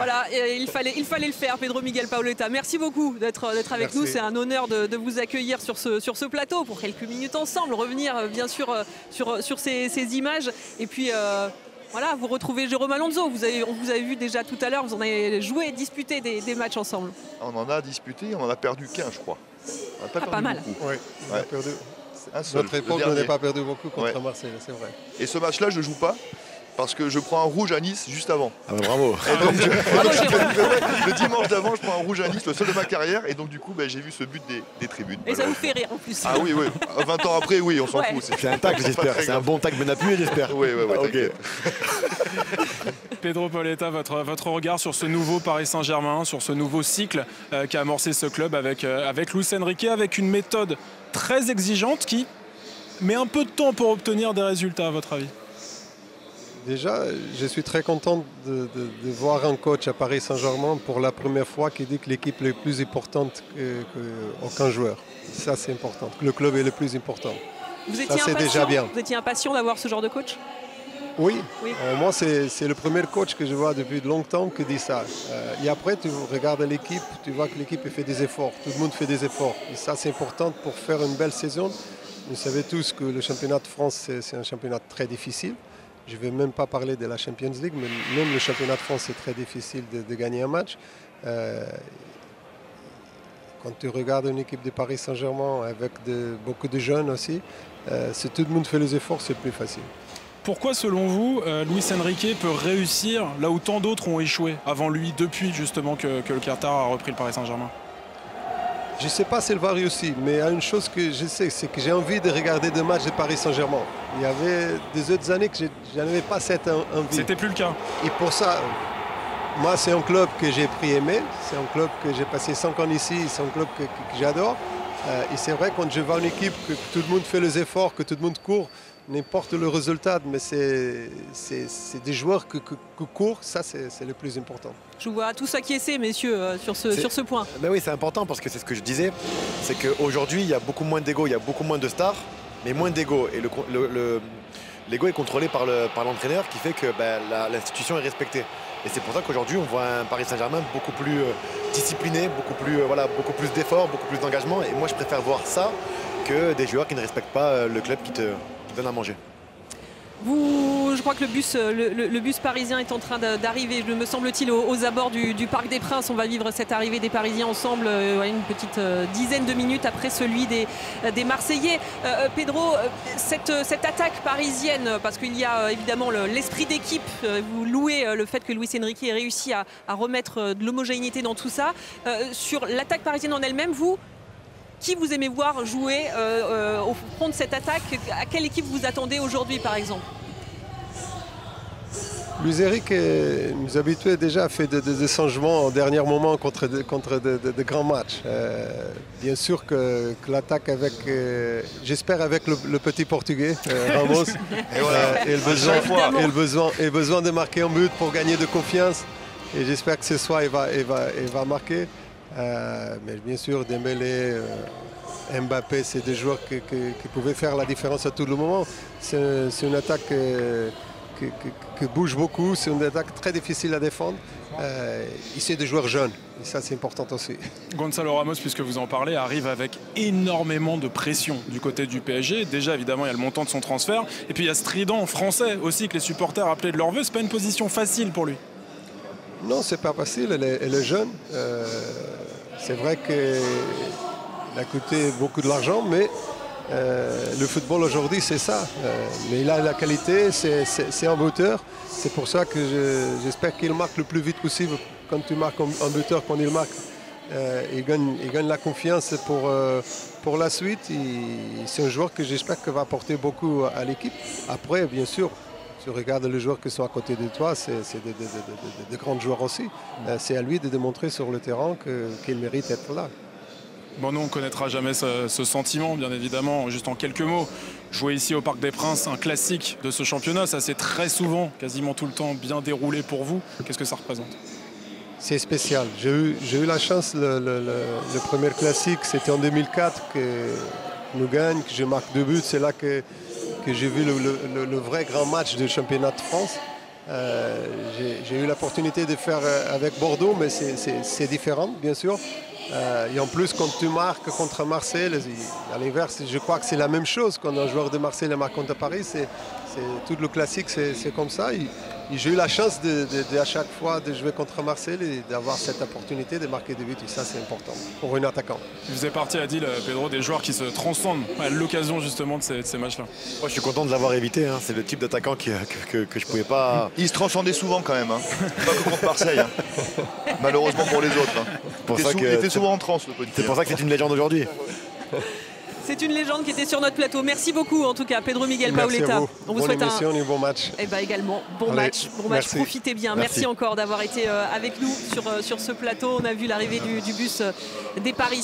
Voilà, et il fallait le faire, Pedro Miguel Paoletta. Merci beaucoup d'être avec nous. C'est un honneur de vous accueillir sur ce plateau pour quelques minutes ensemble, revenir bien sûr sur ces images. Et puis voilà, vous retrouvez Jérôme Alonso. On vous avait vu déjà tout à l'heure, vous en avez joué et disputé des matchs ensemble. On en a disputé, on en a perdu qu'un, je crois. On n'a pas, pas mal. Oui, on a perdu. Un seul, Notre époque, on n'a pas perdu beaucoup contre Marseille, c'est vrai. Et ce match-là, je ne joue pas parce que je prends un rouge à Nice juste avant. Ah bah bravo. Le dimanche d'avant, je prends un rouge à Nice, le seul de ma carrière. Et donc du coup, j'ai vu ce but des tribunes. Et ça vous fait rire en plus. Ah oui, 20 ans après, oui, on s'en fout. C'est un tacle, j'espère. C'est un bon tacle bien appuyé, j'espère. Oui, okay. Pedro Paoletta, votre regard sur ce nouveau Paris Saint-Germain, sur ce nouveau cycle qu'a amorcé ce club avec Luis Enrique, avec une méthode très exigeante qui met un peu de temps pour obtenir des résultats, à votre avis? Déjà, je suis très content de voir un coach à Paris Saint-Germain pour la première fois qui dit que l'équipe est plus importante qu'aucun joueur. Ça, c'est important. Le club est le plus important. Ça, c'est déjà bien. Vous étiez impatient d'avoir ce genre de coach? Oui. Moi, c'est le premier coach que je vois depuis longtemps qui dit ça. Et après, tu regardes l'équipe, tu vois que l'équipe fait des efforts. Tout le monde fait des efforts. Et ça, c'est important pour faire une belle saison. Vous savez tous que le championnat de France, c'est un championnat très difficile. Je ne vais même pas parler de la Champions League, mais même le championnat de France, c'est très difficile de gagner un match. Quand tu regardes une équipe de Paris Saint-Germain avec beaucoup de jeunes aussi, si tout le monde fait les efforts, c'est plus facile. Pourquoi, selon vous, Luis Enrique peut réussir là où tant d'autres ont échoué avant lui, depuis justement que le Qatar a repris le Paris Saint-Germain? Je ne sais pas s'il va réussir, mais il y a une chose que je sais, c'est que j'ai envie de regarder des matchs de Paris Saint-Germain. Il y avait des autres années que je n'avais pas cette envie. C'était plus le cas. Et pour ça, moi, c'est un club que j'ai pris aimé. C'est un club que j'ai passé 5 ans ici. C'est un club que j'adore. Et c'est vrai, quand je vois une équipe, que tout le monde fait les efforts, que tout le monde court, n'importe le résultat, mais c'est des joueurs qui courent, ça c'est le plus important. Je vous vois tous acquiescer, messieurs, sur ce point. Ben oui, c'est important parce que c'est ce que je disais, c'est qu'aujourd'hui, il y a beaucoup moins d'ego, il y a beaucoup moins de stars, mais moins d'ego. Et l'ego est contrôlé par l'entraîneur qui fait que l'institution est respectée. Et c'est pour ça qu'aujourd'hui, on voit un Paris Saint-Germain beaucoup plus discipliné, beaucoup plus d'efforts, beaucoup plus d'engagement. Et moi, je préfère voir ça que des joueurs qui ne respectent pas le club qui te donne à manger. Je crois que le bus parisien est en train d'arriver, me semble-t-il, aux abords du Parc des Princes. On va vivre cette arrivée des Parisiens ensemble une petite dizaine de minutes après celui des Marseillais. Pedro, cette attaque parisienne, parce qu'il y a évidemment l'esprit d'équipe, vous louez le fait que Luis Enrique ait réussi à remettre de l'homogénéité dans tout ça. Sur l'attaque parisienne en elle-même, qui vous aimez voir jouer au front de cette attaque? À quelle équipe vous attendez aujourd'hui, par exemple? Luis Enrique nous habituait déjà à faire des changements au dernier moment contre de grands matchs. Bien sûr que l'attaque avec, j'espère avec le petit portugais, Ramos, et le besoin de marquer un but pour gagner de confiance. Et j'espère que ce soir, il va marquer. Mais bien sûr, Dembélé, Mbappé, c'est des joueurs qui pouvaient faire la différence à tout le moment. C'est une attaque qui bouge beaucoup, c'est une attaque très difficile à défendre. C'est des joueurs jeunes, et ça c'est important aussi. Gonzalo Ramos, puisque vous en parlez, arrive avec énormément de pression du côté du PSG. Déjà, évidemment, il y a le montant de son transfert. Et puis il y a ce trident français aussi que les supporters appelaient de leur vœu. C'est pas une position facile pour lui. Non, c'est pas facile, elle est jeune. C'est vrai qu'elle a coûté beaucoup de l'argent, mais le football aujourd'hui, c'est ça. Mais il a la qualité, c'est un buteur. C'est pour ça que j'espère qu'il marque le plus vite possible. Quand tu marques un buteur, quand il marque, il gagne la confiance pour la suite. C'est un joueur que j'espère qu'il va apporter beaucoup à l'équipe. Après, bien sûr, tu regardes les joueurs qui sont à côté de toi, c'est de grands joueurs aussi. C'est à lui de démontrer sur le terrain qu'il mérite d'être là. Bon, nous, on ne connaîtra jamais ce sentiment, bien évidemment. Juste en quelques mots, jouer ici au Parc des Princes, un classique de ce championnat, ça s'est très souvent, quasiment tout le temps, bien déroulé pour vous. Qu'est-ce que ça représente? C'est spécial. J'ai eu la chance, le premier classique, c'était en 2004, que nous gagne, que je marque 2 buts. C'est là que j'ai vu le vrai grand match du championnat de France. J'ai eu l'opportunité de faire avec Bordeaux, mais c'est différent, bien sûr. Et en plus, quand tu marques contre Marseille, à l'inverse, je crois que c'est la même chose. Quand un joueur de Marseille marque contre Paris, tout le classique, c'est comme ça. Et j'ai eu la chance à chaque fois de jouer contre Marseille et d'avoir cette opportunité de marquer des buts. Et ça, c'est important pour un attaquant. Vous faisait partie, Adil, Pedro, des joueurs qui se transcendent à l'occasion justement de ces matchs-là. Moi, je suis content de l'avoir évité. Hein. C'est le type d'attaquant que je pouvais pas. Il se transcendait souvent quand même, hein. Pas que contre Marseille. Hein. Malheureusement pour les autres. Hein. Il était souvent en transe, le petit. C'est pour ça que c'est une légende aujourd'hui. C'est une légende qui était sur notre plateau. Merci beaucoup en tout cas, Pedro Miguel Paoletta. On vous souhaite un et bon match. Et également, bon match. Profitez bien. Merci encore d'avoir été avec nous sur ce plateau. On a vu l'arrivée du bus des Parisiens.